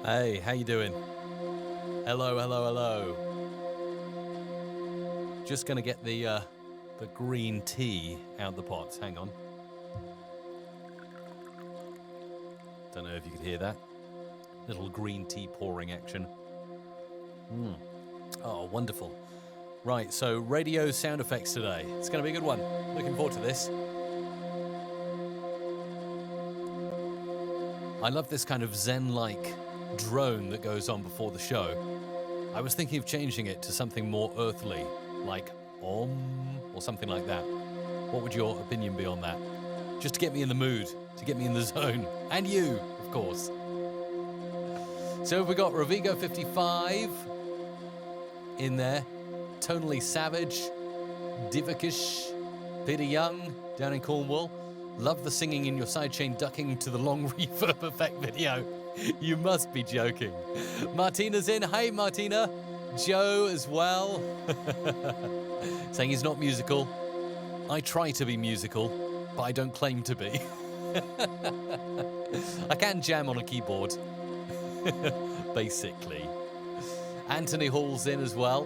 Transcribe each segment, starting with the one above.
Hey, how you doing? Hello, hello, hello. Just gonna get the green tea out the pot. Hang on. Don't know if you could hear that. Little green tea pouring action. Oh, wonderful. Right, so radio sound effects today. It's gonna be a good one. Looking forward to this. I love this kind of zen-like drone that goes on before the show. I was thinking of changing it to something more earthly, like Om or something like that. What would your opinion be on that? Just to get me in the mood, to get me in the zone. And you, of course. So we got Rovigo 55 in there, Tonally Savage, Divakish, Peter Young down in Cornwall. Love the singing in your sidechain ducking to the long reverb effect video. You must be joking. Martina's in. Hey, Martina. Joe as well. Saying he's not musical. I try to be musical, but I don't claim to be. I can jam on a keyboard. Basically. Anthony Hall's in as well.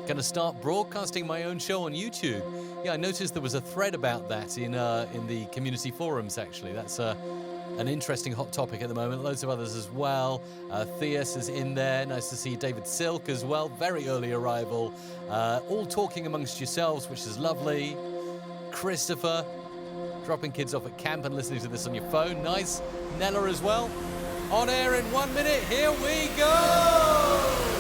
Going to start broadcasting my own show on YouTube. Yeah, I noticed there was a thread about that in the community forums, actually. That's an interesting hot topic at the moment. Loads of others as well. Theus is in there. Nice to see David Silk as well. Very early arrival. All talking amongst yourselves, which is lovely. Christopher, dropping kids off at camp and listening to this on your phone. Nice. Nella as well. On air in 1 minute. Here we go!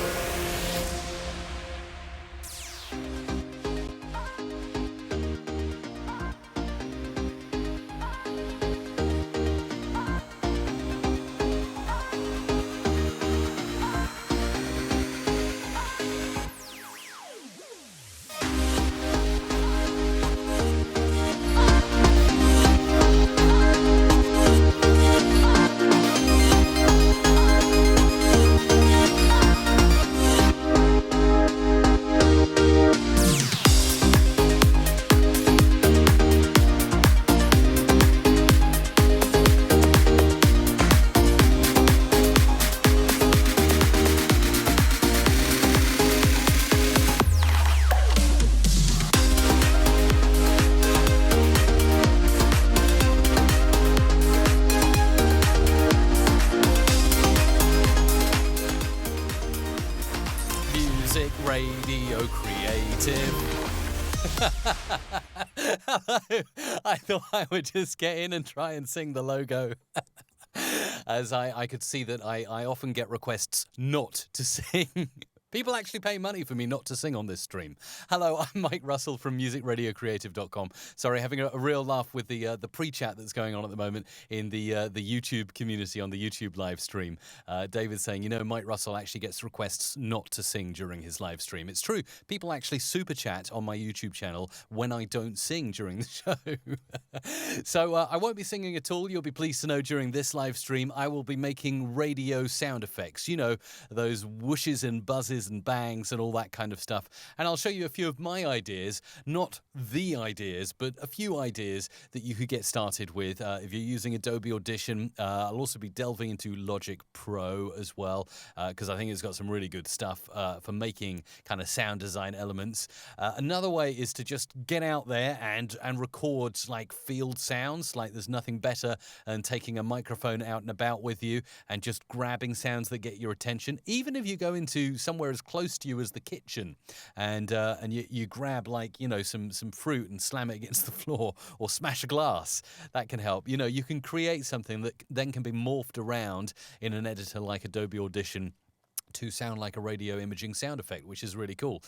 Radio Creative. Hello. I thought I would just get in and try and sing the logo. As I could see that I often get requests not to sing. People actually pay money for me not to sing on this stream. Hello, I'm Mike Russell from musicradiocreative.com. Sorry, having a real laugh with the pre-chat that's going on at the moment in the YouTube community on the YouTube live stream. David's saying, Mike Russell actually gets requests not to sing during his live stream. It's true. People actually super chat on my YouTube channel when I don't sing during the show. So I won't be singing at all. You'll be pleased to know during this live stream, I will be making radio sound effects. Those whooshes and buzzes and bangs and all that kind of stuff. And I'll show you a few of my ideas, not the ideas, but a few ideas that you could get started with if you're using Adobe Audition. I'll also be delving into Logic Pro as well, because I think it's got some really good stuff for making kind of sound design elements. Another way is to just get out there and record like field sounds. Like there's nothing better than taking a microphone out and about with you and just grabbing sounds that get your attention. Even if you go into somewhere as close to you as the kitchen and you grab some fruit and slam it against the floor or smash a glass, that can help. You can create something that then can be morphed around in an editor like Adobe Audition to sound like a radio imaging sound effect, which is really cool.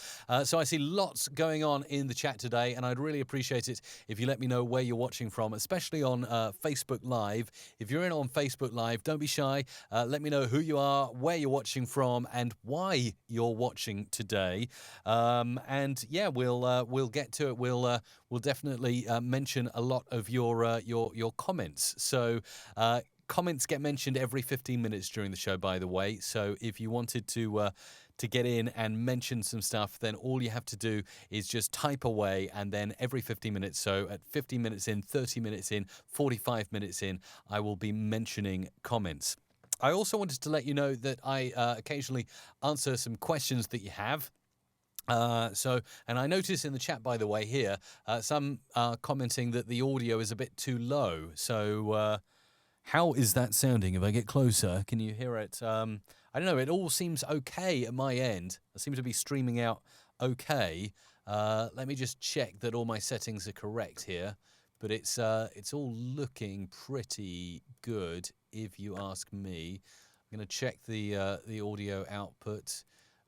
So I see lots going on in the chat today, and I'd really appreciate it if you let me know where you're watching from, especially on Facebook Live. If you're in on Facebook Live, don't be shy. Let me know who you are, where you're watching from, and why you're watching today. And yeah, we'll get to it. We'll definitely mention a lot of your comments. So. Comments get mentioned every 15 minutes during the show, by the way. So if you wanted to get in and mention some stuff, then all you have to do is just type away, and then every 15 minutes, so at 15 minutes in, 30 minutes in, 45 minutes in, I will be mentioning comments. I also wanted to let you know that I occasionally answer some questions that you have. And I notice in the chat, by the way, here, some are commenting that the audio is a bit too low. So how is that sounding if I get closer? Can you hear it? I don't know. It all seems okay at my end. I seem to be streaming out okay. Let me just check that all my settings are correct here. But it's all looking pretty good, if you ask me. I'm going to check the audio output.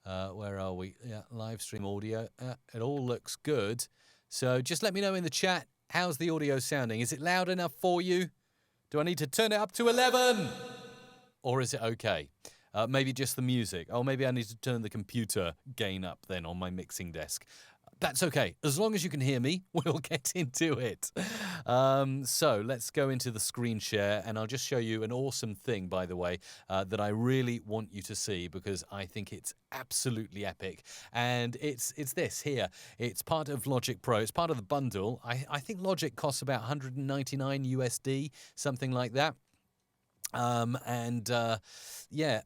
Where are we? Yeah, live stream audio. It all looks good. So just let me know in the chat, how's the audio sounding? Is it loud enough for you? Do I need to turn it up to 11? Or is it okay? Maybe just the music. Oh, maybe I need to turn the computer gain up then on my mixing desk. That's okay. As long as you can hear me, we'll get into it. So let's go into the screen share, and I'll just show you an awesome thing, by the way, that I really want you to see because I think it's absolutely epic. And it's this here. It's part of Logic Pro. It's part of the bundle. I think Logic costs about 199 USD, something like that. Yeah,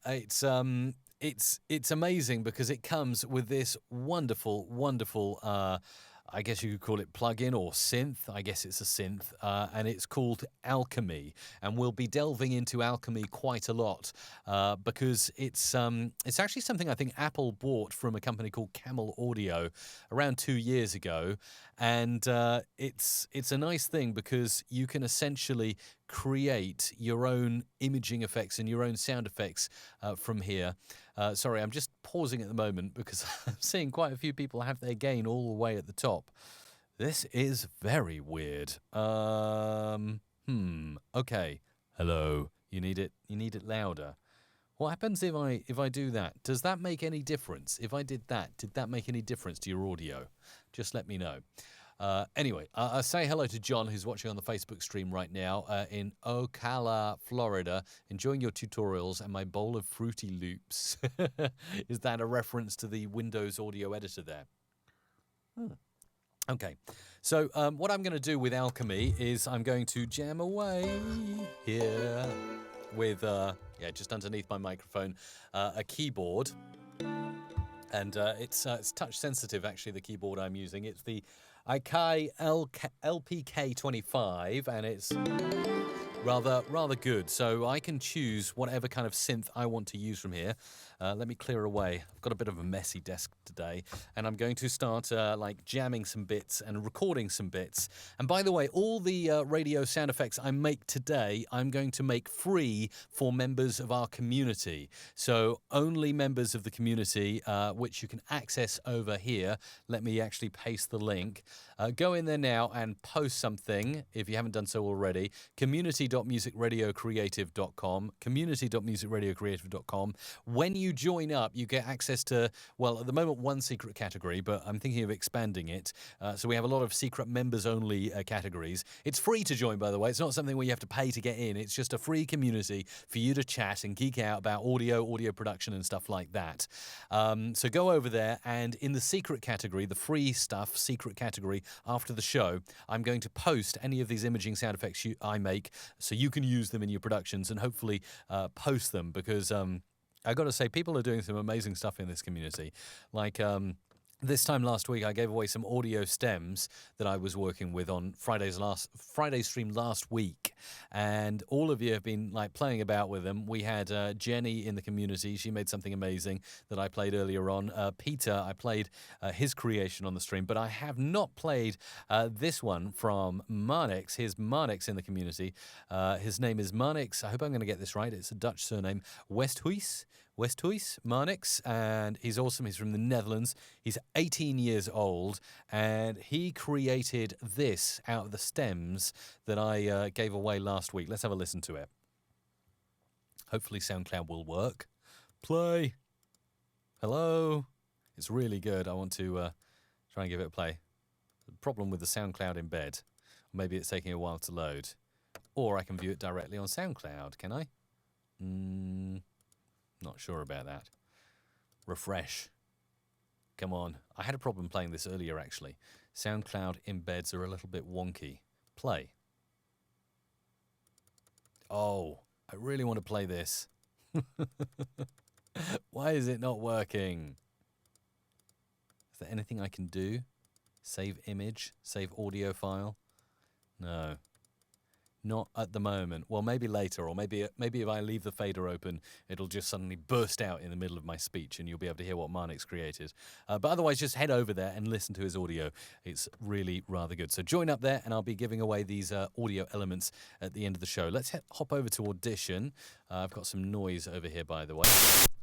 it's amazing because it comes with this wonderful, I guess you could call it plug-in or synth. I guess it's a synth, and it's called Alchemy. And we'll be delving into Alchemy quite a lot because it's actually something I think Apple bought from a company called Camel Audio around 2 years ago. And it's a nice thing because you can essentially create your own imaging effects and your own sound effects from here. Sorry, I'm just pausing at the moment because I'm seeing quite a few people have their gain all the way at the top. This is very weird. Okay. Hello. You need it louder. What happens if I do that? Does that make any difference? If I did that make any difference to your audio? Just let me know. Anyway, I say hello to John, who's watching on the Facebook stream right now in Ocala, Florida, enjoying your tutorials and my bowl of Fruity Loops. Is that a reference to the Windows audio editor there? Okay, so what I'm going to do with Alchemy is I'm going to jam away here with, just underneath my microphone, a keyboard. And it's touch sensitive, actually, the keyboard I'm using. It's the Akai LPK25, and it's rather good. So I can choose whatever kind of synth I want to use from here. Let me clear away. I've got a bit of a messy desk today, and I'm going to start jamming some bits and recording some bits. And by the way, all the radio sound effects I make today, I'm going to make free for members of our community. So only members of the community, which you can access over here. Let me actually paste the link. Go in there now and post something if you haven't done so already. community.musicradiocreative.com. community.musicradiocreative.com. When you join up, you get access to, well, at the moment, one secret category, but I'm thinking of expanding it. So we have a lot of secret members-only categories. It's free to join, by the way. It's not something where you have to pay to get in. It's just a free community for you to chat and geek out about audio production and stuff like that. So go over there, and in the secret category, the free stuff, secret category, after the show, I'm going to post any of these imaging sound effects I make so you can use them in your productions and hopefully post them because I got to say, people are doing some amazing stuff in this community. Like this time last week, I gave away some audio stems that I was working with on Friday's stream last week, and all of you have been playing about with them. We had Jenny in the community; she made something amazing that I played earlier on. Peter, I played his creation on the stream, but I have not played this one from Marnix. Here's Marnix in the community. His name is Marnix. I hope I'm going to get this right. It's a Dutch surname, Westhuis Marnix, and he's awesome. He's from the Netherlands. He's 18 years old, and he created this out of the stems that I gave away last week. Let's have a listen to it. Hopefully SoundCloud will work. Play. Hello. It's really good. I want to try and give it a play. The problem with the SoundCloud embed, maybe it's taking a while to load, or I can view it directly on SoundCloud, can I? Not sure about that. Refresh. Come on. I had a problem playing this earlier, actually. SoundCloud embeds are a little bit wonky. Play. Oh, I really want to play this. Why is it not working? Is there anything I can do? Save image? Save audio file? No. Not at the moment. Well, maybe later, or maybe if I leave the fader open, it'll just suddenly burst out in the middle of my speech, and you'll be able to hear what Marnik's created. But otherwise, just head over there and listen to his audio. It's really rather good. So join up there, and I'll be giving away these audio elements at the end of the show. Let's hop over to Audition. I've got some noise over here, by the way.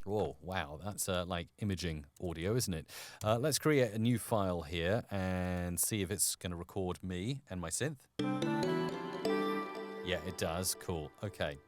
Whoa, wow, that's like imaging audio, isn't it? Let's create a new file here and see if it's going to record me and my synth. Yeah, it does. Cool. Okay.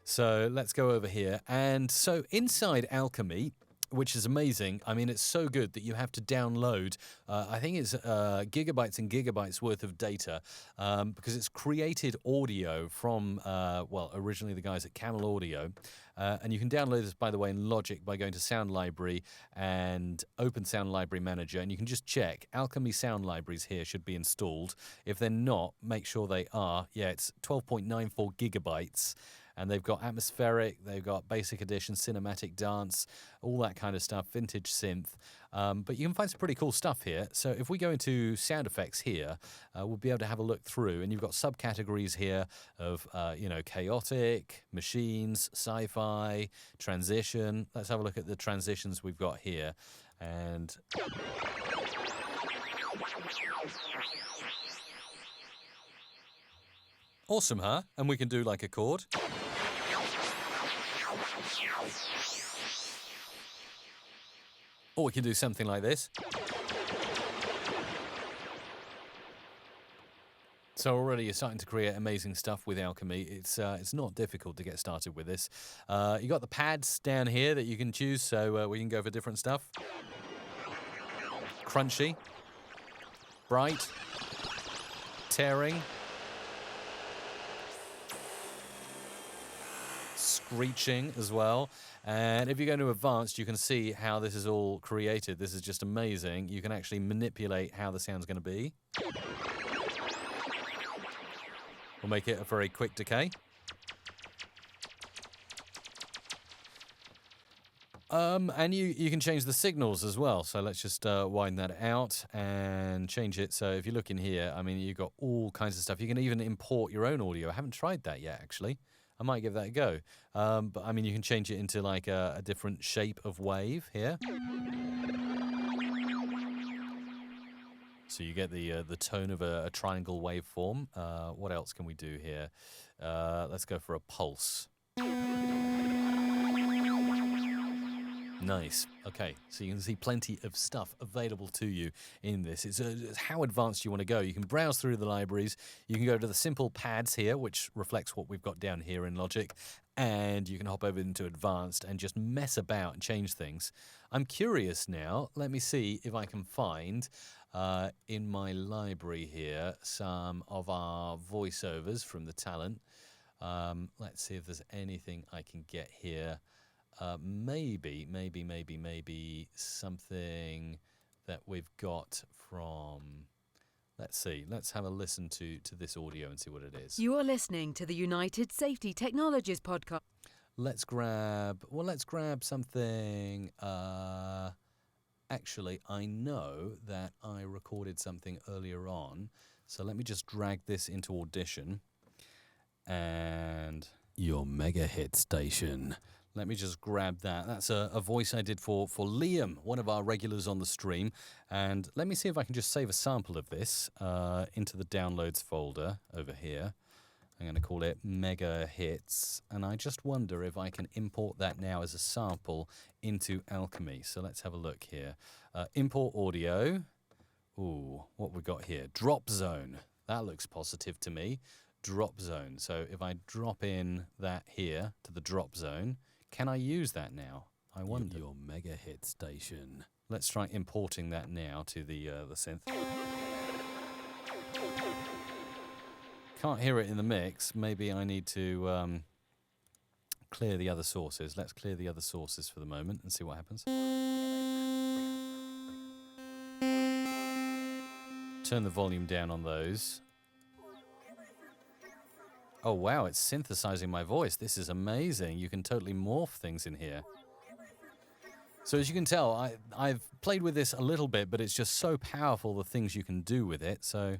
So let's go over here. And so inside Alchemy, which is amazing, I mean, it's so good that you have to download, I think it's gigabytes and gigabytes worth of data, because it's created audio from, well, originally the guys at Camel Audio. And you can download this, by the way, in Logic by going to Sound Library and open Sound Library Manager. And you can just check Alchemy sound libraries here should be installed. If they're not, make sure they are. Yeah, it's 12.94 gigabytes. And they've got atmospheric, they've got basic edition, cinematic dance, all that kind of stuff, vintage synth. But you can find some pretty cool stuff here. So if we go into sound effects here, we'll be able to have a look through. And you've got subcategories here of, chaotic, machines, sci-fi, transition. Let's have a look at the transitions we've got here. And awesome, huh? And we can do like a chord. Or we can do something like this. So already you're starting to create amazing stuff with Alchemy. It's not difficult to get started with this. You got the pads down here that you can choose, so we can go for different stuff. Crunchy, bright, tearing, screeching as well. And if you go into advanced, you can see how this is all created. This is just amazing. You can actually manipulate how the sound's going to be. We'll make it a very quick decay. And you can change the signals as well. So let's just widen that out and change it. So if you look in here, I mean, you've got all kinds of stuff. You can even import your own audio. I haven't tried that yet, actually. I might give that a go. But I mean, you can change it into like a different shape of wave here. So you get the tone of a triangle waveform. What else can we do here? Let's go for a pulse. Nice. Okay, so you can see plenty of stuff available to you in this. It's how advanced you want to go. You can browse through the libraries. You can go to the simple pads here, which reflects what we've got down here in Logic. And you can hop over into advanced and just mess about and change things. I'm curious now. Let me see if I can find in my library here some of our voiceovers from the talent. Let's see if there's anything I can get here. Maybe something that we've got from, let's see, let's have a listen to this audio and see what it is. You are listening to the United Safety Technologies podcast. Let's grab something, actually, I know that I recorded something earlier on, so let me just drag this into Audition, and your mega hit station. Let me just grab that. That's a voice I did for Liam, one of our regulars on the stream. And let me see if I can just save a sample of this into the downloads folder over here. I'm going to call it Mega Hits. And I just wonder if I can import that now as a sample into Alchemy. So let's have a look here. Import audio. Ooh, what we got here? Drop zone. That looks positive to me. Drop zone. So if I drop in that here to the drop zone, can I use that now? I wonder. Your mega hit station. Let's try importing that now to the synth. Can't hear it in the mix. Maybe I need to clear the other sources. Let's clear the other sources for the moment and see what happens. Turn the volume down on those. Oh, wow, it's synthesizing my voice. This is amazing. You can totally morph things in here. So as you can tell, I've played with this a little bit, but it's just so powerful, the things you can do with it. So,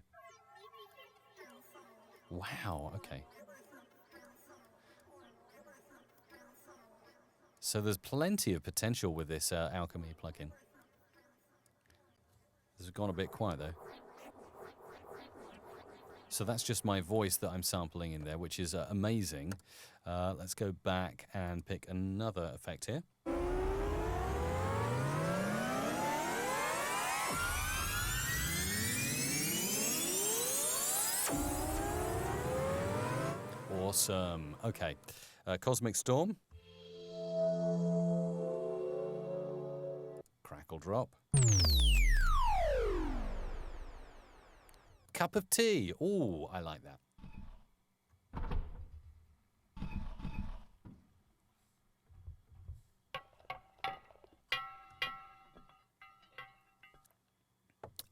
wow, okay. So there's plenty of potential with this Alchemy plugin. This has gone a bit quiet, though. So that's just my voice that I'm sampling in there, which is amazing. Let's go back and pick another effect here. Awesome. Okay. Cosmic Storm. Crackle Drop. Cup of tea. Ooh, I like that.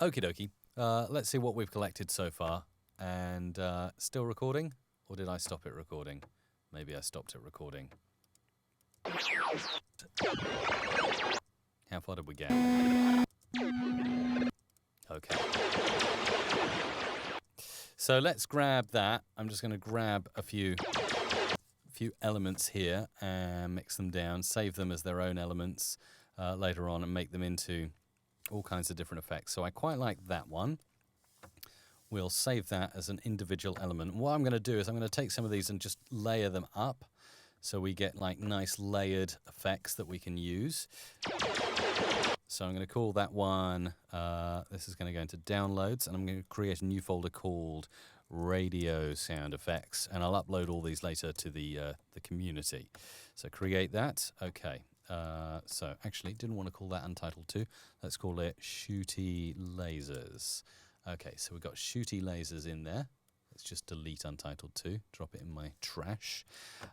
Okie dokie. Let's see what we've collected so far. And still recording? Or did I stop it recording? Maybe I stopped it recording. How far did we get? Okay. So let's grab that. I'm just going to grab a few elements here and mix them down, save them as their own elements later on and make them into all kinds of different effects. So I quite like that one. We'll save that as an individual element. What I'm going to do is I'm going to take some of these and just layer them up so we get like nice layered effects that we can use. So I'm going to call that one, this is going to go into downloads, and I'm going to create a new folder called radio sound effects, and I'll upload all these later to the community. So create that. Okay. So actually didn't want to call that Untitled 2. Let's call it Shooty Lasers. Okay, so we've got Shooty Lasers in there. Let's just delete Untitled 2, drop it in my trash.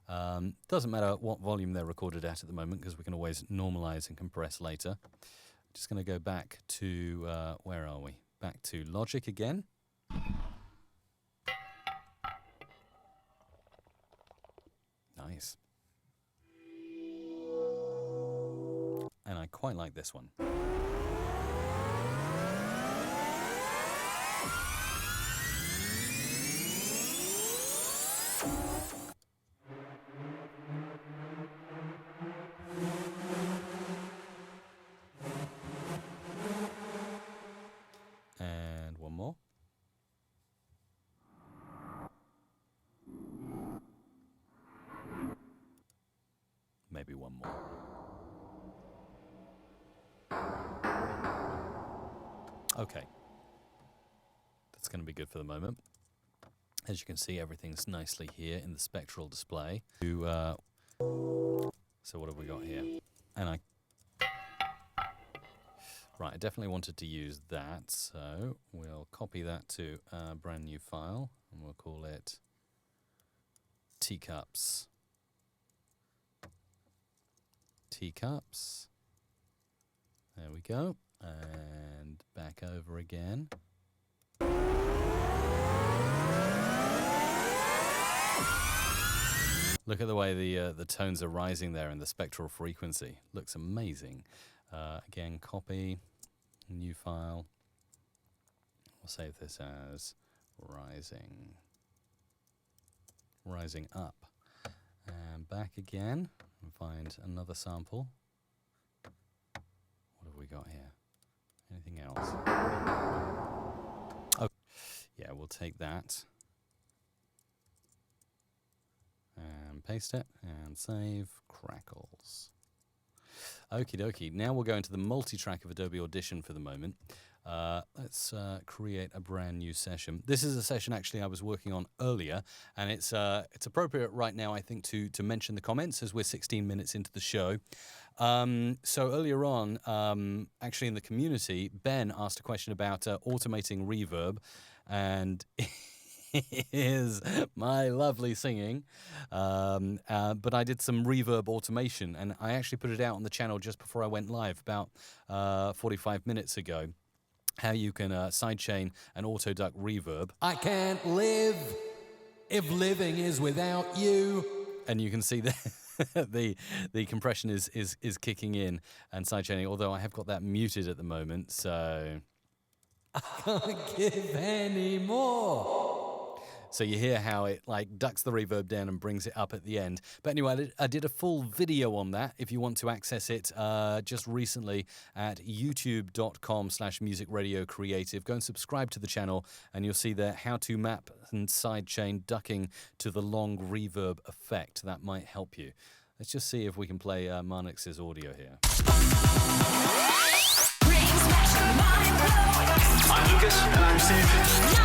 Doesn't matter what volume they're recorded at the moment, because we can always normalize and compress later. Just going to go back to, where are we? Back to Logic again. Nice. And I quite like this one. And one more. Maybe one more. Okay. That's going to be good for the moment. As you can see, everything's nicely here in the spectral display. So what have we got here? And right, I definitely wanted to use that, so we'll copy that to a brand new file, and we'll call it teacups. Teacups. There we go. And back over again. Look at the way the tones are rising there in the spectral frequency. Looks amazing. Again, copy, new file. We'll save this as rising up. And back again and find another sample. What have we got here? Anything else? Oh, yeah, we'll take that. And paste it and save crackles. Okie dokie. Now we'll go into the multi-track of Adobe Audition for the moment. Let's create a brand new session. This is a session actually I was working on earlier, and it's appropriate right now, I think, to mention the comments as we're 16 minutes into the show. So earlier on, actually in the community, Ben asked a question about automating reverb, and is my lovely singing, but I did some reverb automation, and I actually put it out on the channel just before I went live about 45 minutes ago, how you can sidechain an auto duck reverb. I can't live If living is without you. And you can see the compression is kicking in and sidechaining, although I have got that muted at the moment, so I can't give any more. So you hear how it like ducks the reverb down and brings it up at the end. But anyway, I did a full video on that if you want to access it just recently at youtube.com/musicradiocreative. Go and subscribe to the channel and you'll see there how to map and sidechain ducking to the long reverb effect. That might help you. Let's just see if we can play Marnix's audio here. I'm Lucas and I'm Steve.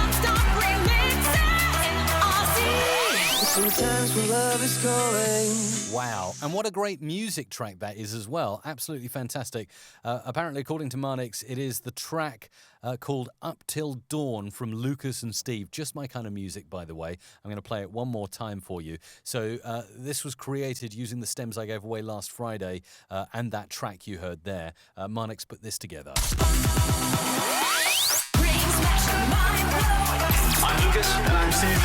Sometimes when love is calling. Wow, and what a great music track that is as well. Absolutely fantastic. Apparently, according to Marnix, it is the track called Up Till Dawn from Lucas and Steve. Just my kind of music, by the way. I'm going to play it one more time for you. So this was created using the stems I gave away last Friday and that track you heard there. Marnix put this together. I'm Lucas and I'm Steve.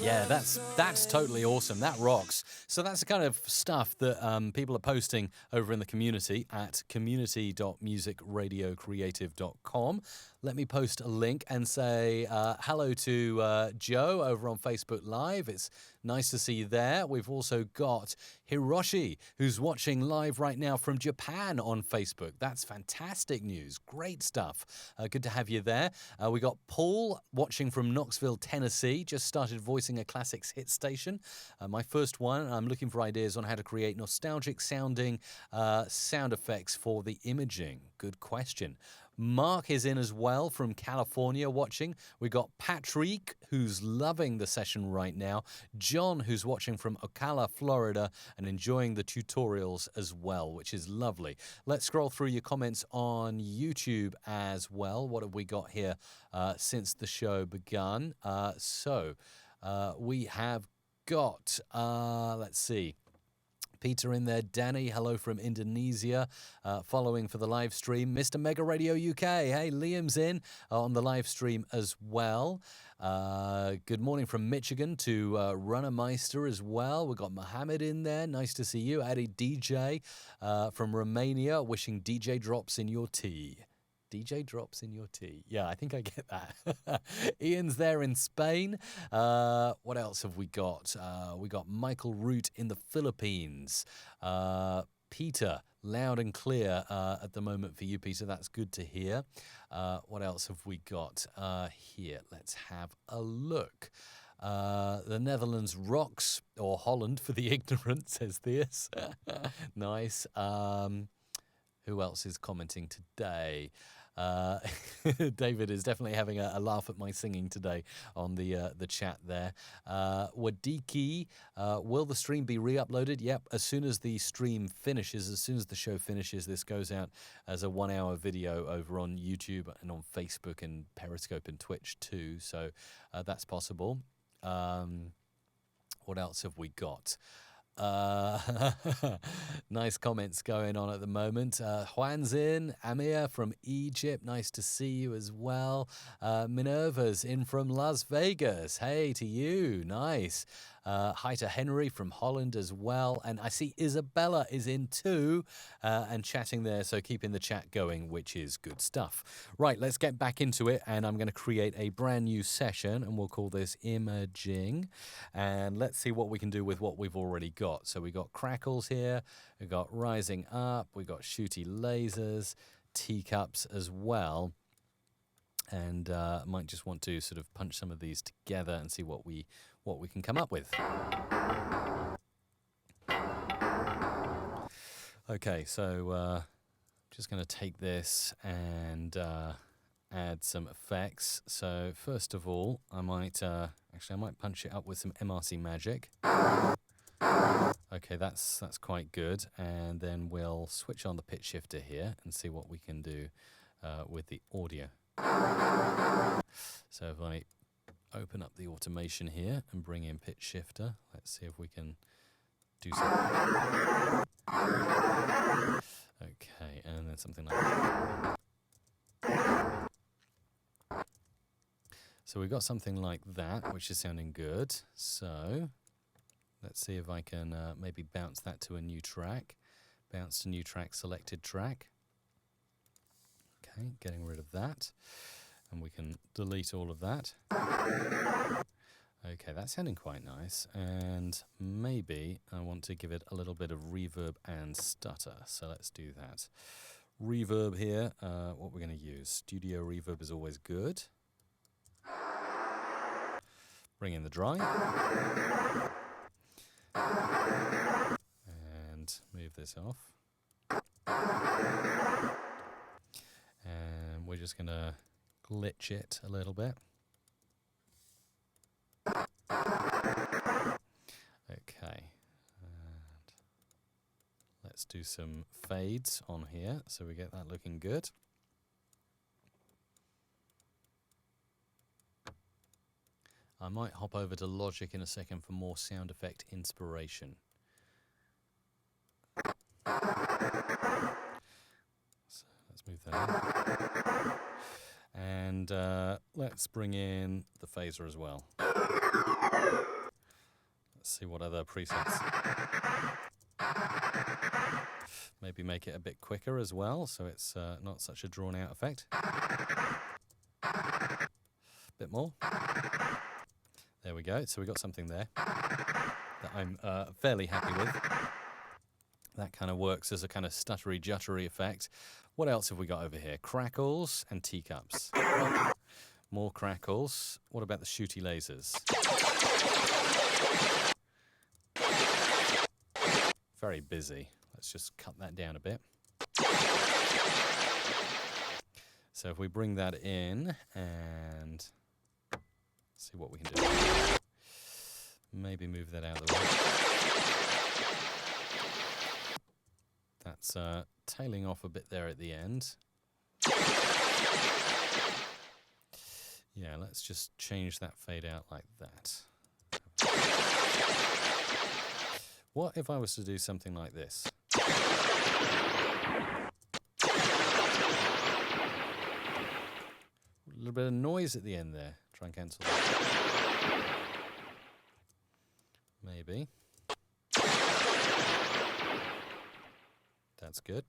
Yeah, that's totally awesome. That rocks. So that's the kind of stuff that people are posting over in the community at community.musicradiocreative.com. Let me post a link and say hello to Joe over on Facebook Live. It's nice to see you there. We've also got Hiroshi, who's watching live right now from Japan on Facebook. That's fantastic news. Great stuff. Good to have you there. We got Paul watching from Knoxville, Tennessee. Just started voicing a classics hit station. My first one. I'm looking for ideas on how to create nostalgic sounding sound effects for the imaging. Good question. Mark is in as well from California watching. We got Patrick, who's loving the session right now. John, who's watching from Ocala, Florida, and enjoying the tutorials as well, which is lovely. Let's scroll through your comments on YouTube as well. What have we got here since the show begun? We have got, let's see. Peter in there, Danny, hello from Indonesia, following for the live stream. Mr. Mega Radio UK, hey, Liam's in on the live stream as well. Good morning from Michigan to Runnermeister as well. We've got Mohammed in there, nice to see you. Addy DJ from Romania, wishing DJ drops in your tea. DJ drops in your tea. Yeah, I think I get that. Ian's there in Spain. What else have we got? We got Michael Root in the Philippines. Peter, loud and clear at the moment for you, Peter. That's good to hear. What else have we got here? Let's have a look. The Netherlands rocks, or Holland for the ignorant, says Theus. Nice. Who else is commenting today? David is definitely having a laugh at my singing today on the chat there. Wadiki, will the stream be re-uploaded? Yep, as soon as the stream finishes, as soon as the show finishes, this goes out as a 1-hour video over on YouTube and on Facebook and Periscope and Twitch too, so that's possible. What else have we got? Nice comments going on at the moment. Juan's in, Amir from Egypt, nice to see you as well. Minerva's in from Las Vegas, hey to you, nice. Hi to Henry from Holland as well, and I see Isabella is in too and chatting there, so keeping the chat going, which is good stuff. Right, let's get back into it, and I'm going to create a brand new session, and we'll call this Imaging, and let's see what we can do with what we've already got. So we got crackles here, we got rising up, we got shooty lasers, teacups as well. And I might just want to sort of punch some of these together and see what we can come up with. Okay, so just going to take this and add some effects. So first of all, I might punch it up with some MRC Magic. Okay, that's quite good. And then we'll switch on the pitch shifter here and see what we can do with the audio. So if I open up the automation here and bring in pitch shifter, let's see if we can do something. Okay, and then something like that. So we've got something like that, which is sounding good. So let's see if I can maybe bounce that to a new track. Bounce to new track, selected track. Okay, getting rid of that. And we can delete all of that. Okay, that's sounding quite nice. And maybe I want to give it a little bit of reverb and stutter. So let's do that. Reverb here, what we're going to use. Studio reverb is always good. Bring in the dry. And move this off. And we're just going to glitch it a little bit. Okay. And let's do some fades on here so we get that looking good. I might hop over to Logic in a second for more sound effect inspiration. So let's move that in. And let's bring in the phaser as well. Let's see what other presets. Maybe make it a bit quicker as well, so it's not such a drawn-out effect. Bit more. There we go. So we got something there that I'm fairly happy with. That kind of works as a kind of stuttery, juttery effect. What else have we got over here? Crackles and teacups. More crackles. What about the shooty lasers? Very busy. Let's just cut that down a bit. So if we bring that in and see what we can do. Maybe move that out of the way. That's tailing off a bit there at the end. Yeah, let's just change that fade out like that. What if I was to do something like this? A little bit of noise at the end there. Try and cancel that. Maybe. That's good.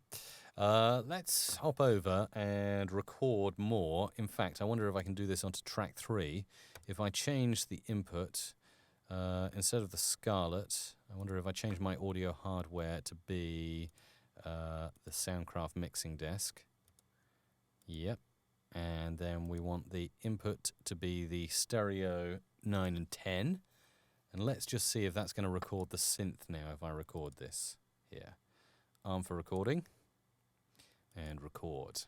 Let's hop over and record more. In fact, I wonder if I can do this onto track 3. If I change the input, instead of the Scarlett, I wonder if I change my audio hardware to be the Soundcraft mixing desk. Yep. And then we want the input to be the stereo 9 and 10. And let's just see if that's going to record the synth now if I record this here. Arm for recording. And record.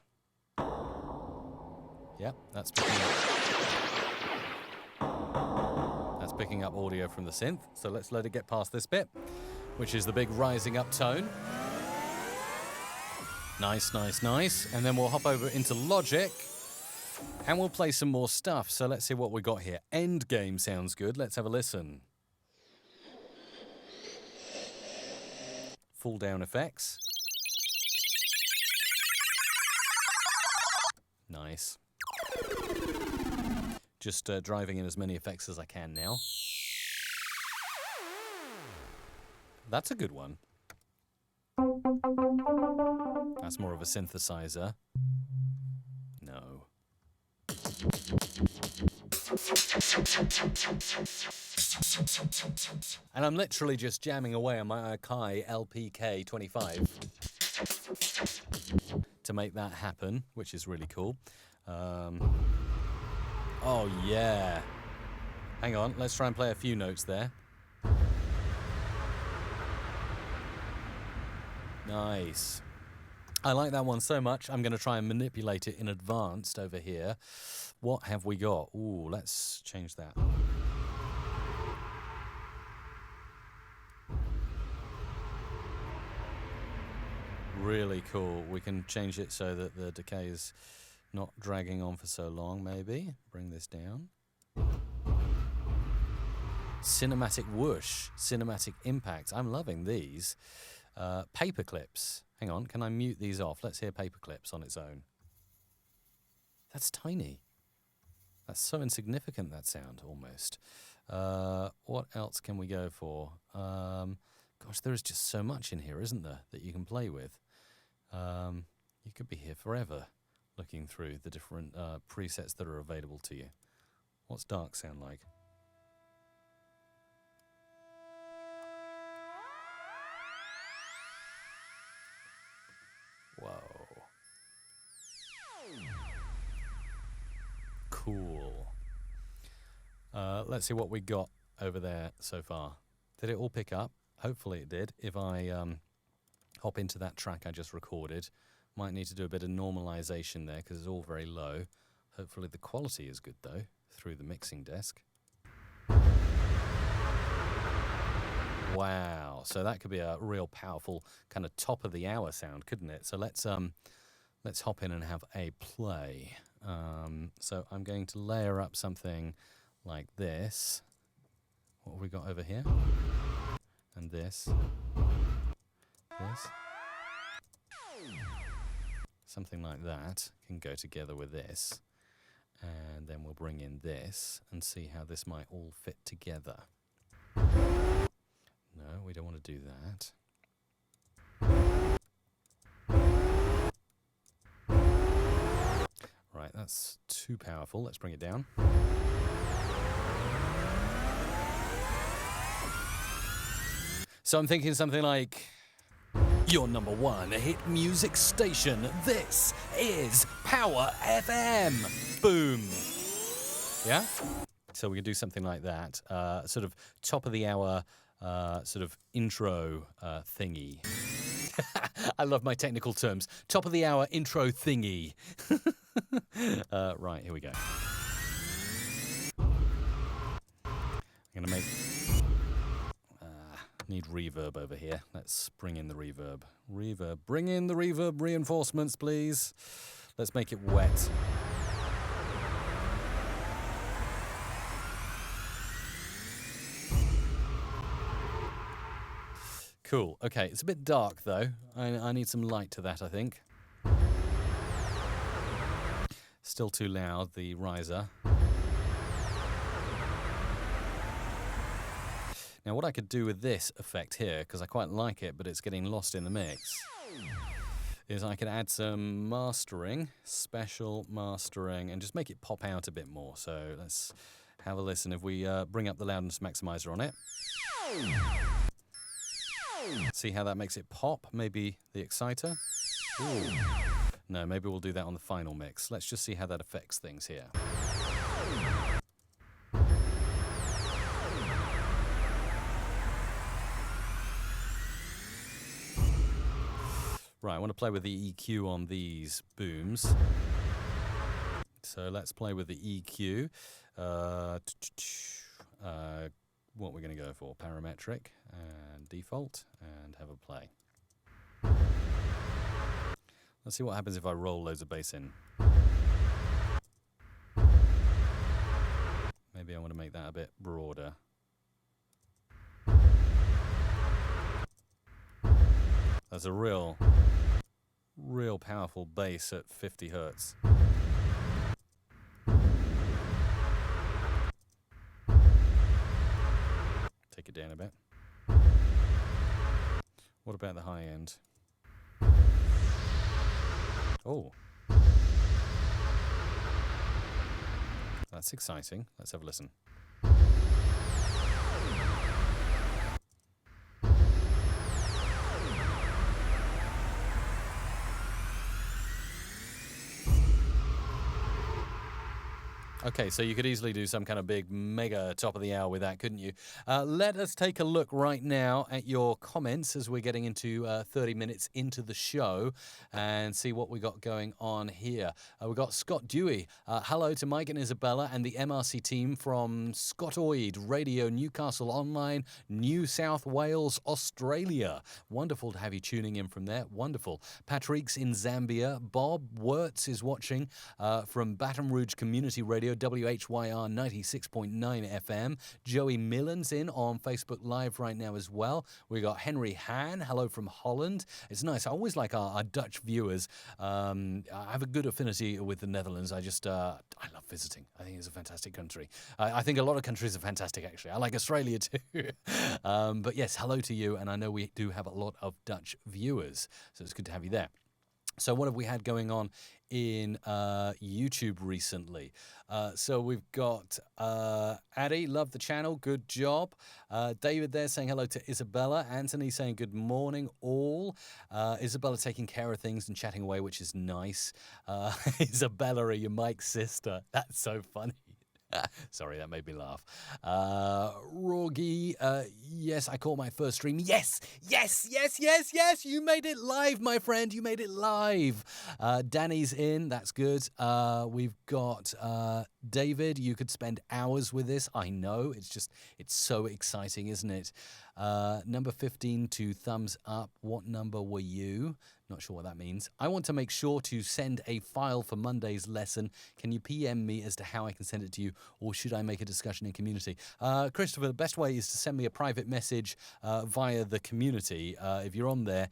Yep, that's picking up audio from the synth. So let's let it get past this bit, which is the big rising up tone. Nice, nice, nice. And then we'll hop over into Logic. And we'll play some more stuff. So let's see what we got here. Endgame sounds good. Let's have a listen. Full down effects. Nice. Just driving in as many effects as I can now. That's a good one. That's more of a synthesizer. No. And I'm literally just jamming away on my Akai LPK 25 to make that happen, which is really cool. Oh yeah. Hang on, let's try and play a few notes there. Nice. I like that one so much, I'm going to try and manipulate it in advanced over here. What have we got? Ooh, let's change that. Really cool. We can change it so that the decay is not dragging on for so long, maybe. Bring this down. Cinematic whoosh, cinematic impact. I'm loving these. Paper clips. Hang on, can I mute these off? Let's hear paper clips on its own. That's tiny. That's so insignificant, that sound, almost. What else can we go for? Gosh, there is just so much in here, isn't there, that you can play with? You could be here forever looking through the different presets that are available to you. What's dark sound like? Whoa. Cool. Let's see what we got over there so far. Did it all pick up? Hopefully it did. If I hop into that track I just recorded, might need to do a bit of normalization there because it's all very low. Hopefully the quality is good though through the mixing desk. Wow, so that could be a real powerful kind of top of the hour sound, couldn't it? So let's hop in and have a play. So I'm going to layer up something like this. What have we got over here? And this. This. Something like that can go together with this. And then we'll bring in this and see how this might all fit together. No, we don't want to do that. Right, that's too powerful. Let's bring it down. So I'm thinking something like, your number one hit music station. This is Power FM. Boom. Yeah? So we can do something like that. Sort of top of the hour, sort of intro thingy. I love my technical terms. Top of the hour intro thingy. Right, here we go. I'm going to make... need reverb over here. Let's bring in the reverb. Reverb. Bring in the reverb reinforcements, please. Let's make it wet. Cool. Okay, it's a bit dark, though. I need some light to that, I think. Still too loud, the riser. Now, what I could do with this effect here, because I quite like it, but it's getting lost in the mix, is I could add some mastering, special mastering, and just make it pop out a bit more. So let's have a listen. If we bring up the loudness maximizer on it, see how that makes it pop. Maybe the exciter. Ooh. No, maybe we'll do that on the final mix. Let's just see how that affects things here. Right, I want to play with the EQ on these booms. So let's play with the EQ. What we're going to go for, parametric and default, and have a play. Let's see what happens if I roll loads of bass in. Maybe I want to make that a bit broader. That's a real powerful bass at 50 hertz. Take it down a bit. What about the high end? Oh. That's exciting. Let's have a listen. Okay, so you could easily do some kind of big mega top of the hour with that, couldn't you? Let us take a look right now at your comments as we're getting into 30 minutes into the show and see what we got going on here. We've got Scott Dewey. Hello to Mike and Isabella and the MRC team from Scottoid Radio Newcastle Online, New South Wales, Australia. Wonderful to have you tuning in from there. Wonderful. Patrick's in Zambia. Bob Wirtz is watching from Baton Rouge Community Radio. Radio, WHYR 96.9 FM. Joey Millen's in on Facebook Live right now as well. We got Henry Han, hello from Holland. It's nice. I always like our Dutch viewers. I have a good affinity with the Netherlands. I love visiting. I think it's a fantastic country. I think a lot of countries are fantastic, actually. I like Australia too. But yes, hello to you. And I know we do have a lot of Dutch viewers, so it's good to have you there. So what have we had going on in YouTube recently? So we've got Addy, love the channel, good job. David there saying hello to Isabella. Anthony saying good morning all. Isabella taking care of things and chatting away, which is nice. Isabella, are you Mike's sister? That's so funny. Sorry, that made me laugh. Rogi, yes, I caught my first stream. Yes. You made it live, my friend. You made it live. Danny's in. That's good. We've got David. You could spend hours with this. I know. It's so exciting, isn't it? Number 15 to thumbs up. What number were you? Not sure what that means. I want to make sure to send a file for Monday's lesson. Can you PM me as to how I can send it to you, or should I make a discussion in community? Christopher, the best way is to send me a private message via the community. If you're on there,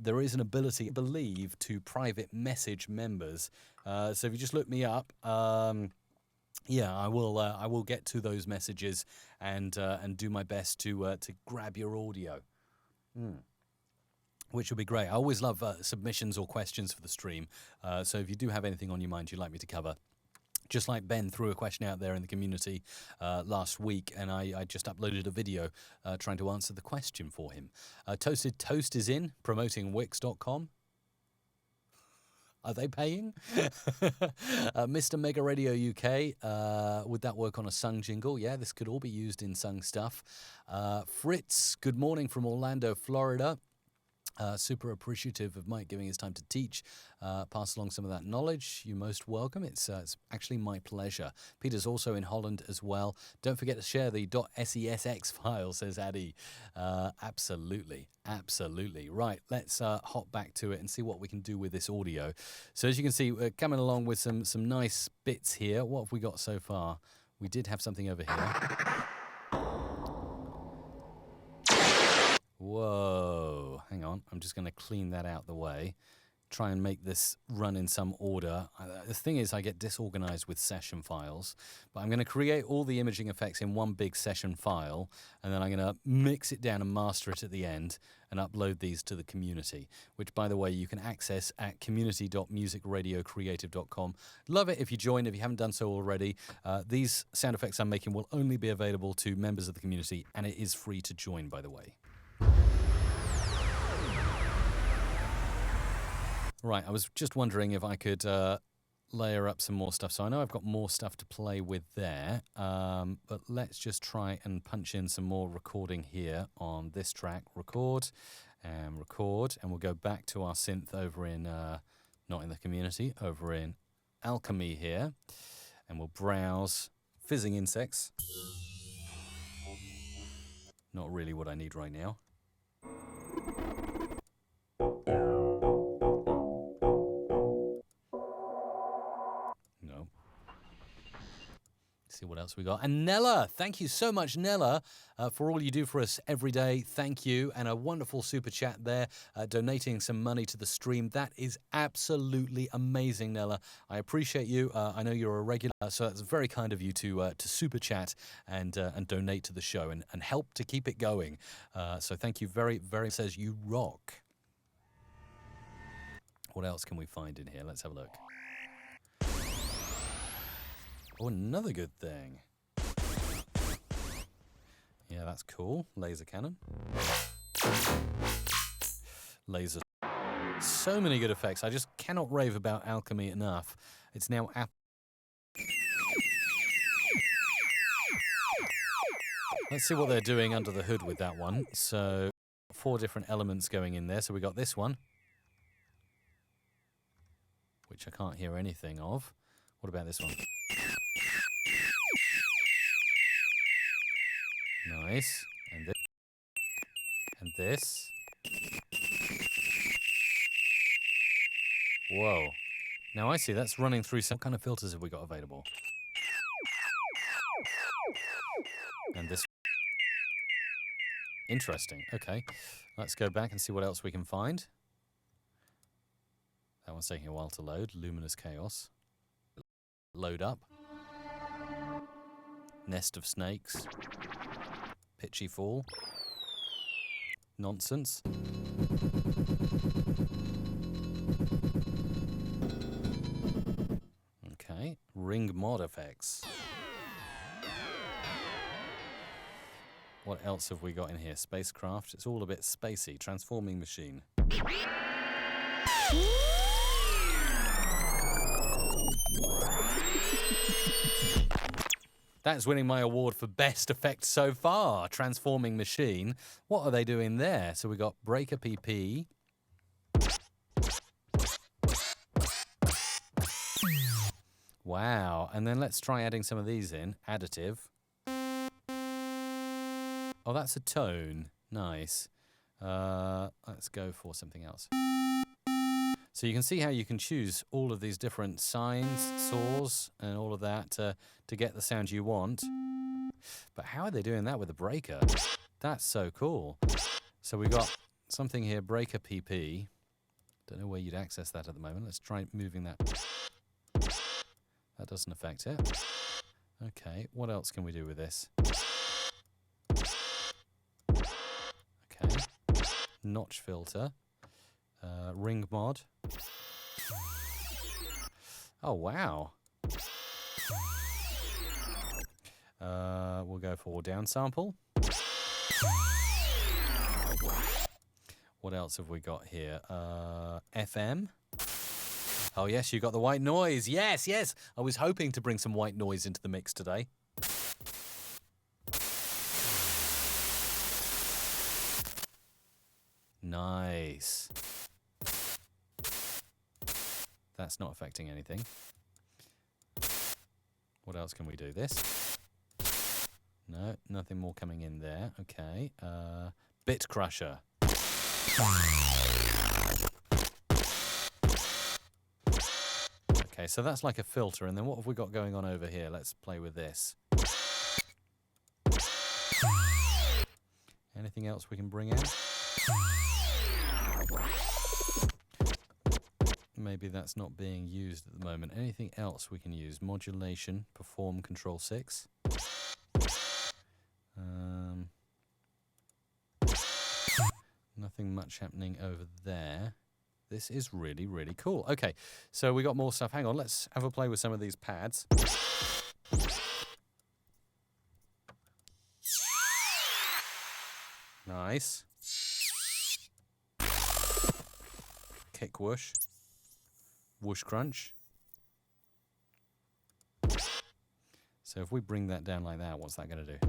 there is an ability, I believe, to private message members. So if you just look me up, yeah, I will get to those messages and do my best to grab your audio. Which would be great. I always love submissions or questions for the stream. So if you do have anything on your mind you'd like me to cover, just like Ben threw a question out there in the community last week, and I just uploaded a video trying to answer the question for him. Toasted Toast is in, promoting Wix.com. Are they paying? Mr. Mega Radio UK, would that work on a sung jingle? Yeah, this could all be used in sung stuff. Fritz, good morning from Orlando, Florida. Super appreciative of Mike giving his time to teach, pass along some of that knowledge. You're most welcome. It's actually my pleasure. Peter's also in Holland as well. Don't forget to share the .sesx file, says Addy. Absolutely. Right, let's hop back to it and see what we can do with this audio. So as you can see, we're coming along with some nice bits here. What have we got so far? We did have something over here. Whoa, hang on. I'm just going to clean that out the way. Try and make this run in some order. The thing is, I get disorganized with session files, but I'm going to create all the imaging effects in one big session file, and then I'm going to mix it down and master it at the end and upload these to the community, which, by the way, you can access at community.musicradiocreative.com. Love it if you join, if you haven't done so already. These sound effects I'm making will only be available to members of the community, and it is free to join, by the way. Right, I was just wondering if I could layer up some more stuff. So I know I've got more stuff to play with there, but let's just try and punch in some more recording here on this track. Record, and we'll go back to our synth over in, not in the community, over in Alchemy here, and we'll browse Fizzing Insects. Not really what I need right now. See what else we got. And Nella, thank you so much, Nella, for all you do for us every day. Thank you. And a wonderful super chat there, donating some money to the stream. That is absolutely amazing, Nella. I appreciate you. I know you're a regular, so it's very kind of you to super chat and donate to the show and help to keep it going. So thank you very, very much. Says you rock. What else can we find in here? Let's have a look. Oh, another good thing. Yeah, that's cool. Laser cannon. Laser. So many good effects. I just cannot rave about Alchemy enough. It's now Let's see what they're doing under the hood with that one. So 4 different elements going in there. So we got this one, which I can't hear anything of. What about this one? Nice. And this. And this. Whoa. Now I see that's running through some kind of filters have we got available. And this... Interesting. Okay. Let's go back and see what else we can find. That one's taking a while to load. Luminous Chaos. Load up. Nest of Snakes. Pitchy Fall. Nonsense. Okay. Ring mod effects. What else have we got in here? Spacecraft. It's all a bit spacey. Transforming machine. That's winning my award for best effect so far. Transforming machine. What are they doing there? So we got breaker PP. Wow. And then let's try adding some of these in. Additive. Oh, that's a tone. Nice. Let's go for something else. So you can see how you can choose all of these different sines, saws, and all of that to get the sound you want. But how are they doing that with a breaker? That's so cool. So we got something here, breaker PP. Don't know where you'd access that at the moment. Let's try moving that. That doesn't affect it. Okay, what else can we do with this? Okay, notch filter, ring mod. Oh wow. We'll go for down sample. What else have we got here? FM. Oh yes, you got the white noise. Yes, yes. I was hoping to bring some white noise into the mix today. Nice. That's not affecting anything. What else can we do? This? No, nothing more coming in there. Okay. Bit crusher. Okay, so that's like a filter. And then what have we got going on over here? Let's play with this. Anything else we can bring in? Maybe that's not being used at the moment. Anything else we can use? Modulation, perform, control 6. Nothing much happening over there. This is really, really cool. Okay, so we got more stuff. Hang on, let's have a play with some of these pads. Nice. Kick whoosh. Whoosh crunch. So if we bring that down like that, what's that going to do?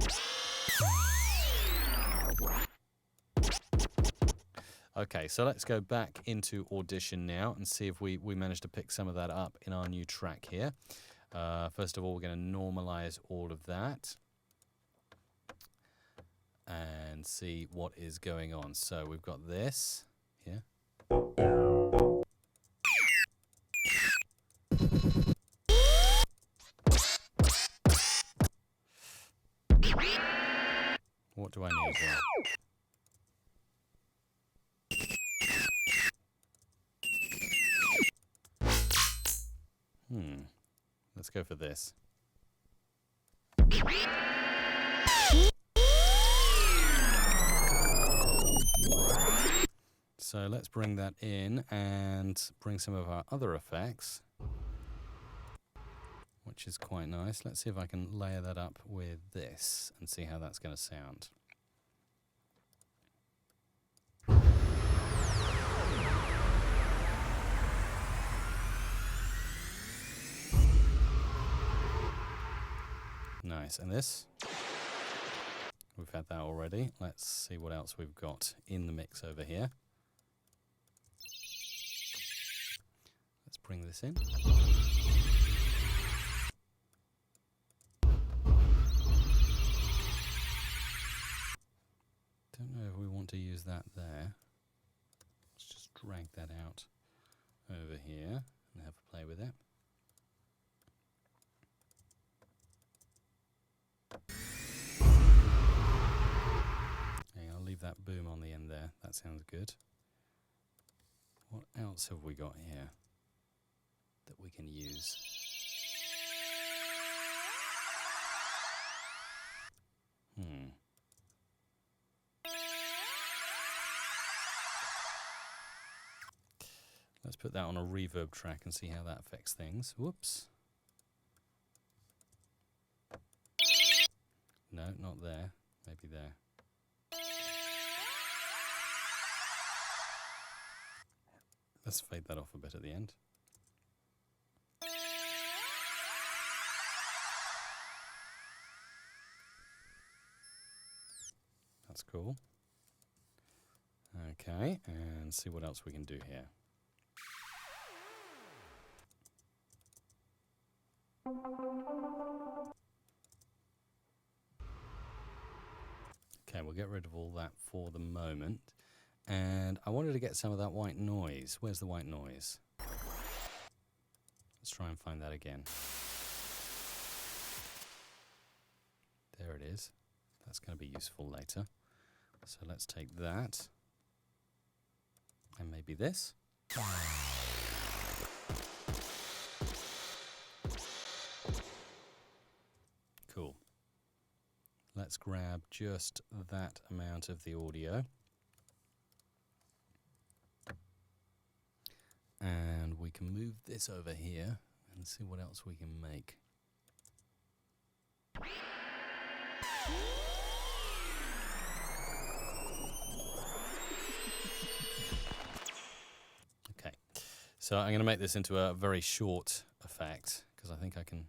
Okay, so let's go back into Audition now and see if we manage to pick some of that up in our new track here. First of all, we're going to normalize all of that and see what is going on. So we've got this here. What do I need here? Let's go for this. So let's bring that in and bring some of our other effects, which is quite nice. Let's see if I can layer that up with this and see how that's going to sound. Nice. And this? We've had that already. Let's see what else we've got in the mix over here. Let's bring this in. Don't know if we want to use that there. Let's just drag that out over here and have a play with it. that sounds good. What else have we got here that we can use? Let's put that on a reverb track and see how that affects things. Whoops. No, not there. Maybe there. Let's fade that off a bit at the end. That's cool. Okay, and see what else we can do here. Okay, we'll get rid of all that for the moment. And I wanted to get some of that white noise. Where's the white noise? Let's try and find that again. There it is. That's going to be useful later. So let's take that. And maybe this. Cool. Let's grab just that amount of the audio. And we can move this over here and see what else we can make. Okay, so I'm going to make this into a very short effect because I think I can...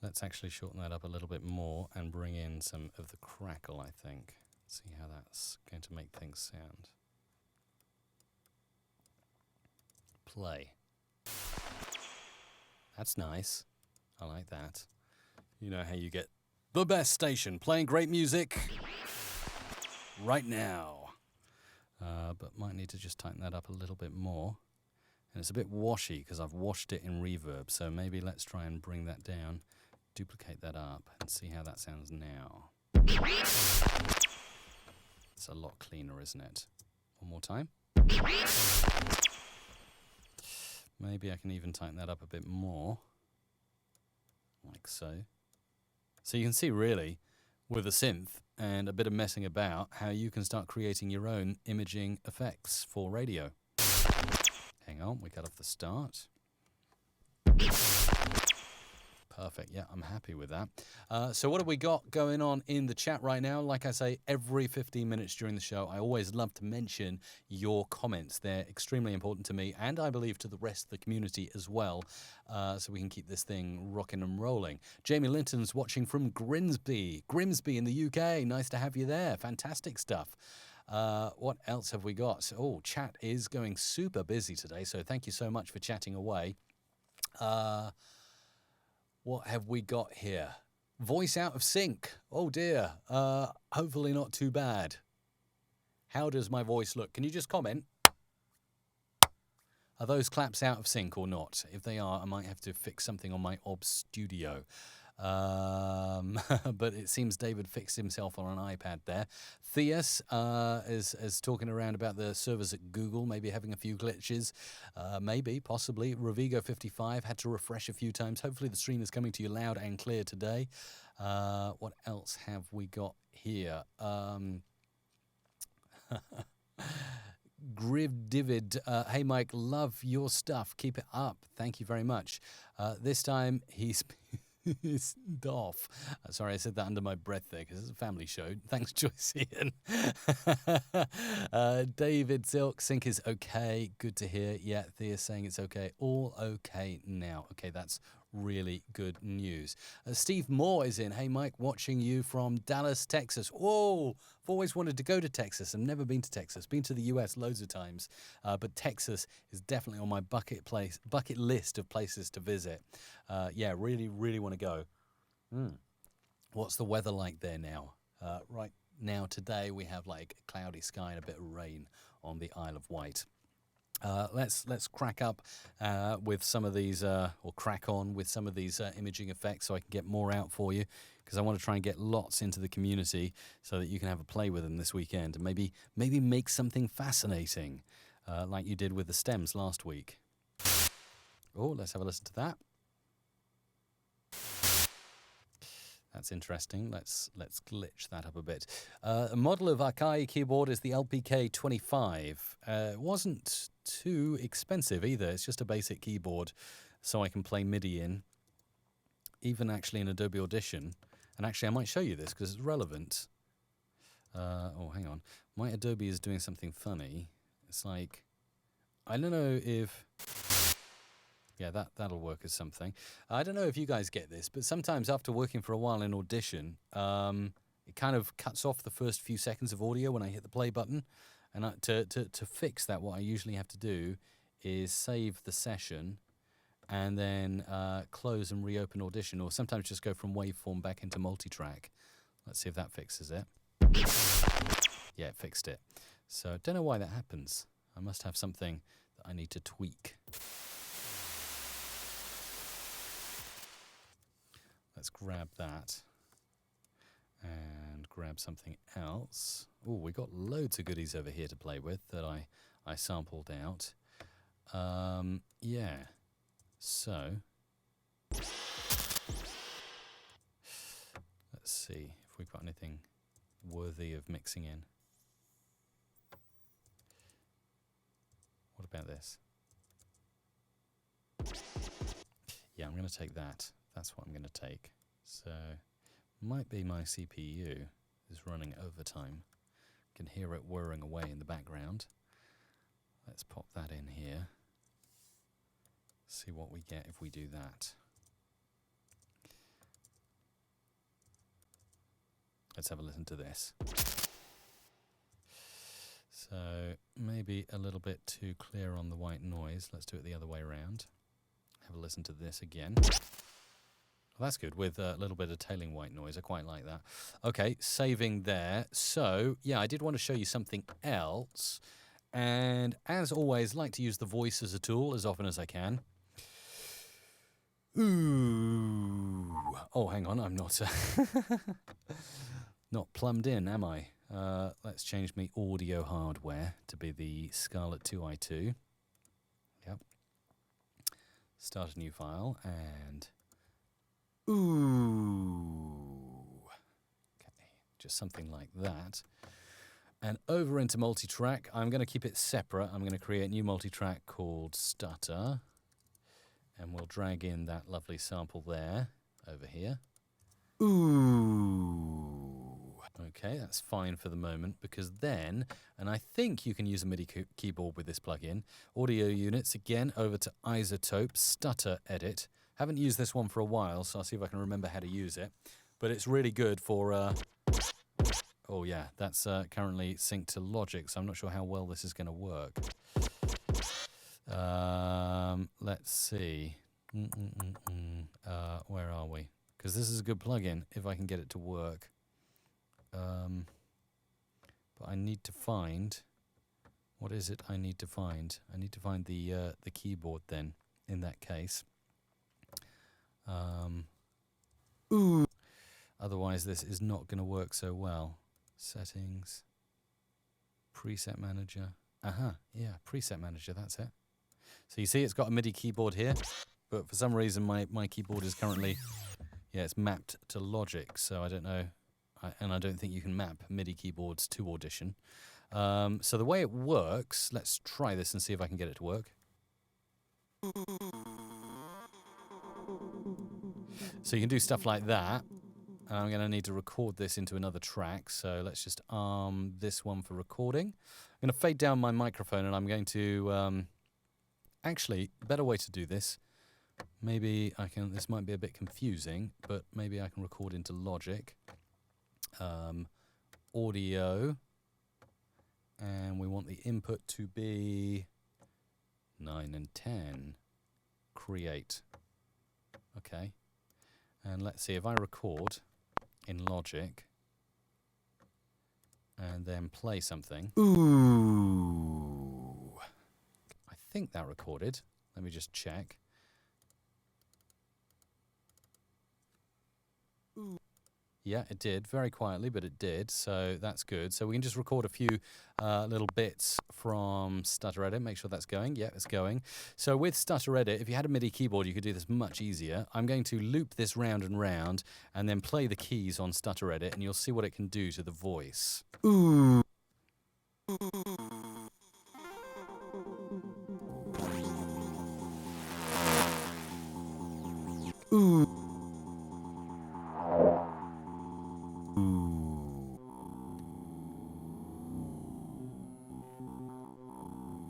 Let's actually shorten that up a little bit more and bring in some of the crackle, I think. See how that's going to make things sound. Play. That's nice. I like that. You know how you get the best station playing great music right now. But might need to just tighten that up a little bit more. And it's a bit washy because I've washed it in reverb. So maybe let's try and bring that down. Duplicate that up and see how that sounds now. It's a lot cleaner, isn't it? One more time. Maybe I can even tighten that up a bit more. Like so. So you can see really, with a synth and a bit of messing about, how you can start creating your own imaging effects for radio. Hang on, we got off the start. Perfect. Yeah, I'm happy with that. So what have we got going on in the chat right now? Like I say, every 15 minutes during the show, I always love to mention your comments. They're extremely important to me and I believe to the rest of the community as well, so we can keep this thing rocking and rolling. Jamie Linton's watching from Grimsby in the UK. Nice to have you there. Fantastic stuff. What else have we got? Oh, chat is going super busy today, so thank you so much for chatting away. What have we got here? Voice out of sync. Oh dear. Hopefully not too bad. How does my voice look? Can you just comment? Are those claps out of sync or not? If they are, I might have to fix something on my OBS studio. But it seems David fixed himself on an iPad there. Theus is talking around about the servers at Google, maybe having a few glitches. Maybe, possibly. Rovigo55 had to refresh a few times. Hopefully the stream is coming to you loud and clear today. What else have we got here? Griv Divid, hey Mike, love your stuff. Keep it up. Thank you very much. This time he's off. Sorry, I said that under my breath there because it's a family show. Thanks, Joyce Ian. David Silk, sync is okay. Good to hear. Yeah, Thea's saying it's okay. All okay now. Okay, that's really good news. Steve Moore is in. Hey, Mike, watching you from Dallas, Texas. Whoa, I've always wanted to go to Texas. I've never been to Texas. Been to the US loads of times, but Texas is definitely on my bucket list of places to visit. Yeah, really, really want to go. What's the weather like there now? Right now, today, we have like cloudy sky and a bit of rain on the Isle of Wight. Let's crack up with some of these, or crack on with some of these imaging effects, so I can get more out for you. Because I want to try and get lots into the community, so that you can have a play with them this weekend, and maybe make something fascinating, like you did with the stems last week. Oh, let's have a listen to that. That's interesting. Let's glitch that up a bit. A model of Akai keyboard is the LPK25. It wasn't too expensive either. It's just a basic keyboard, so I can play MIDI in, even actually in Adobe Audition. And actually, I might show you this because it's relevant. Oh, hang on. My Adobe is doing something funny. It's like, I don't know if... Yeah, that'll work as something. I don't know if you guys get this, but sometimes after working for a while in Audition, it kind of cuts off the first few seconds of audio when I hit the play button. And to fix that, what I usually have to do is save the session and then close and reopen Audition, or sometimes just go from waveform back into multi-track. Let's see if that fixes it. Yeah, it fixed it. So don't know why that happens. I must have something that I need to tweak. Let's grab that and grab something else. Oh, we got loads of goodies over here to play with that I sampled out. Yeah. So let's see if we've got anything worthy of mixing in. What about this? Yeah, I'm going to take that. That's what I'm going to take. So, might be my CPU is running overtime. Can hear it whirring away in the background. Let's pop that in here. See what we get if we do that. Let's have a listen to this. So, maybe a little bit too clear on the white noise. Let's do it the other way around. Have a listen to this again. Well, that's good, with a little bit of tailing white noise. I quite like that. Okay, saving there. So, yeah, I did want to show you something else. And as always, like to use the voice as a tool as often as I can. Ooh. Oh, hang on, I'm not not plumbed in, am I? Let's change my audio hardware to be the Scarlett 2i2. Yep. Start a new file and... Ooh. Okay, just something like that. And over into multi-track, I'm going to keep it separate. I'm going to create a new multi-track called Stutter. And we'll drag in that lovely sample there, over here. Ooh. Okay, that's fine for the moment, because then, and I think you can use a MIDI keyboard with this plugin, audio units, again, over to Isotope, Stutter Edit. Haven't used this one for a while, so I'll see if I can remember how to use it. But it's really good for... oh yeah, that's currently synced to Logic, so I'm not sure how well this is going to work. Let's see. Where are we? Because this is a good plugin, if I can get it to work. But I need to find... What is it I need to find? I need to find the keyboard then, in that case. Ooh. Otherwise, this is not going to work so well. Settings. Preset Manager. Yeah, Preset Manager, that's it. So you see it's got a MIDI keyboard here, but for some reason my keyboard is currently, yeah, it's mapped to Logic, so I don't know, and I don't think you can map MIDI keyboards to Audition. So the way it works, let's try this and see if I can get it to work. So you can do stuff like that. And I'm going to need to record this into another track, so let's just arm this one for recording. I'm going to fade down my microphone, and I'm going to... actually, better way to do this. Maybe I can... This might be a bit confusing, but maybe I can record into Logic. Audio. And we want the input to be 9 and 10. Create. Okay. And let's see if I record in Logic and then play something. Ooh. I think that recorded. Let me just check. Yeah, it did. Very quietly, but it did. So that's good. So we can just record a few little bits from Stutter Edit. Make sure that's going. Yeah, it's going. So with Stutter Edit, if you had a MIDI keyboard, you could do this much easier. I'm going to loop this round and round and then play the keys on Stutter Edit, and you'll see what it can do to the voice.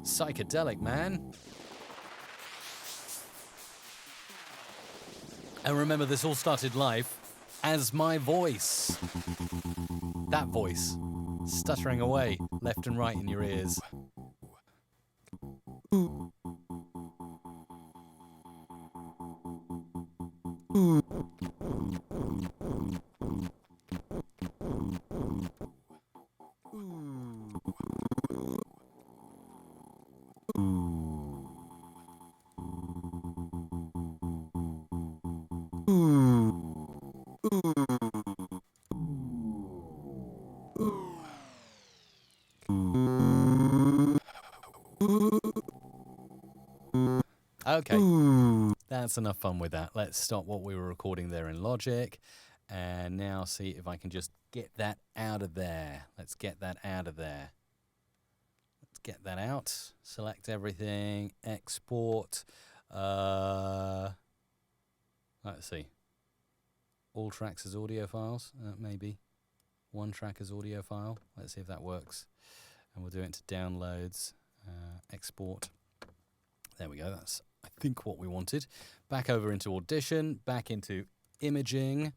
Psychedelic, man. And remember, this all started live as my voice. That voice, stuttering away left and right in your ears. Okay, that's enough fun with that. Let's stop what we were recording there in Logic and now see if I can just get that out of there. Let's get that out of there. Let's get that out. Select everything. Export. Let's see. All tracks as audio files, maybe. One track as audio file. Let's see if that works. And we'll do it to downloads. Export. There we go. That's, I think, what we wanted. Back over into Audition, back into imaging.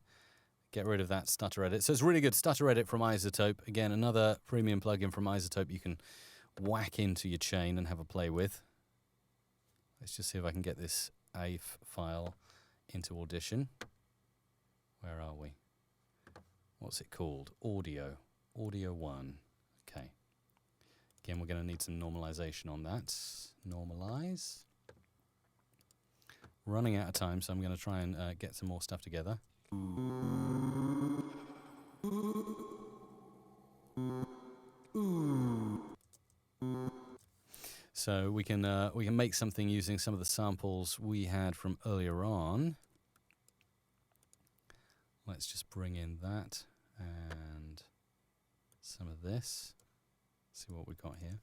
Get rid of that Stutter Edit. So it's really good. Stutter Edit from iZotope. Again, another premium plugin from iZotope you can whack into your chain and have a play with. Let's just see if I can get this AIF file into Audition. Where are we? What's it called? Audio. Audio 1. Okay. Again, we're going to need some normalization on that. Normalize. Running out of time, so I'm going to try and get some more stuff together. So we can make something using some of the samples we had from earlier on. Let's just bring in that and some of this. See what we've got here.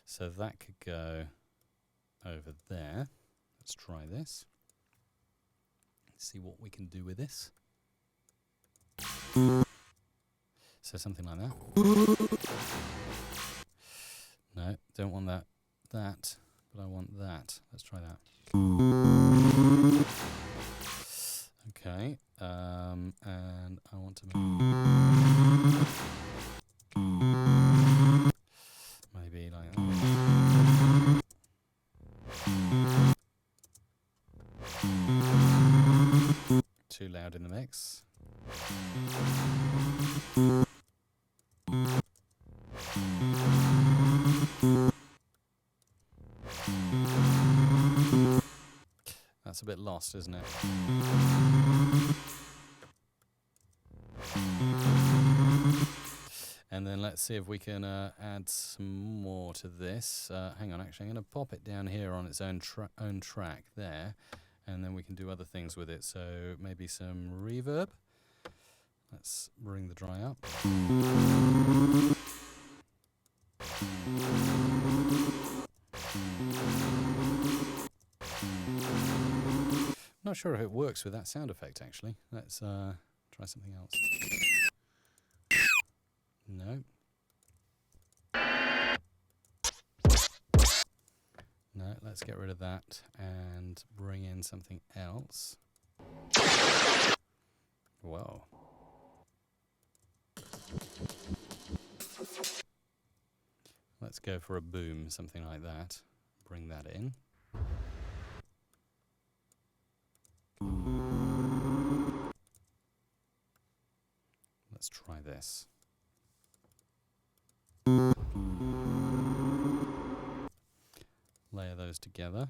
So that could go over there. Let's try this. See what we can do with this. So something like that. No, don't want that, but I want that. Let's try that. Okay, and I want to maybe like that. Too loud in the mix. That's a bit lost, isn't it? And then let's see if we can add some more to this. Hang on, actually, I'm going to pop it down here on its own track there, and then we can do other things with it. So maybe some reverb. Let's bring the dry up. Not sure if it works with that sound effect, actually. Let's try something else. No. No, let's get rid of that and bring in something else. Whoa. Let's go for a boom, something like that. Bring that in. Let's try this. layer those together.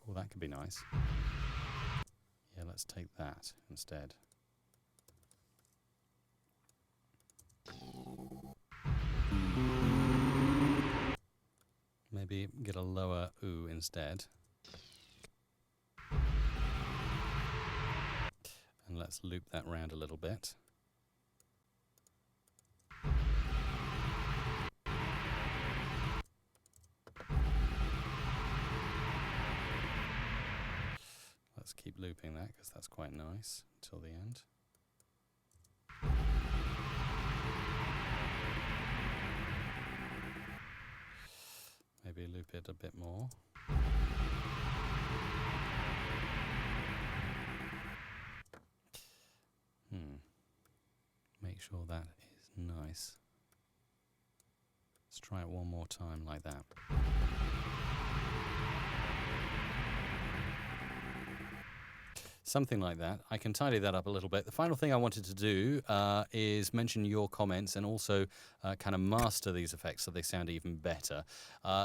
Oh, that could be nice. Yeah, let's take that instead. Maybe get a lower ooh instead. And let's loop that round a little bit. Let's keep looping that because that's quite nice until the end. Maybe loop it a bit more. Make sure that is nice. Let's try it one more time like that. Something like that. I can tidy that up a little bit. The final thing I wanted to do is mention your comments and also kind of master these effects so they sound even better.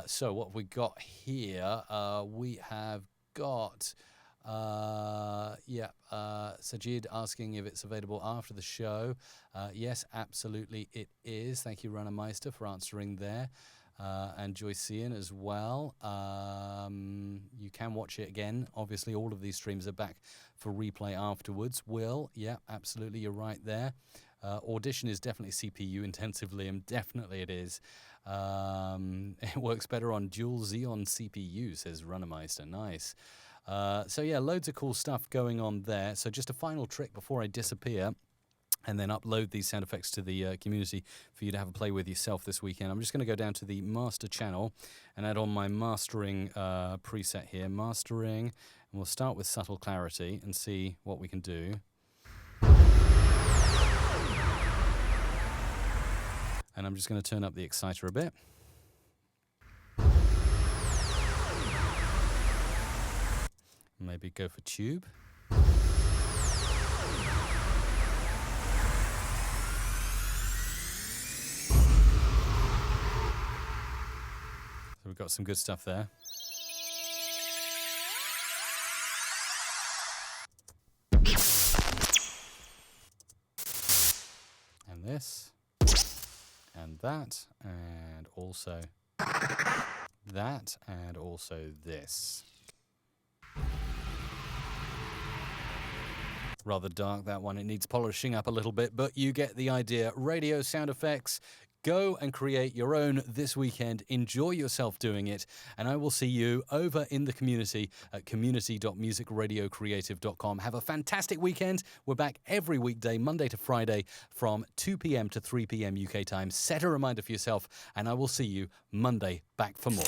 So what we got here, we have got Sajid asking if it's available after the show. Yes, absolutely it is. Thank you, Rana Meister, for answering there. And Joycean as well. You can watch it again. Obviously, all of these streams are back for replay afterwards. Will, yeah, absolutely, you're right there. Audition is definitely CPU intensive, Liam. Definitely it is. It works better on dual Xeon CPU, says Runnermeister. Nice. So yeah, loads of cool stuff going on there. So just a final trick before I disappear and then upload these sound effects to the community for you to have a play with yourself this weekend. I'm just going to go down to the master channel and add on my mastering preset here. Mastering, and we'll start with subtle clarity and see what we can do. And I'm just going to turn up the exciter a bit. Maybe go for tube. So we've got some good stuff there. And this. And that. And also that. And also this. Rather dark, that one. It needs polishing up a little bit, but you get the idea. Radio sound effects. Go and create your own this weekend. Enjoy yourself doing it. And I will see you over in the community at community.musicradiocreative.com. Have a fantastic weekend. We're back every weekday, Monday to Friday, from 2 p.m. to 3 p.m. UK time. Set a reminder for yourself, and I will see you Monday back for more.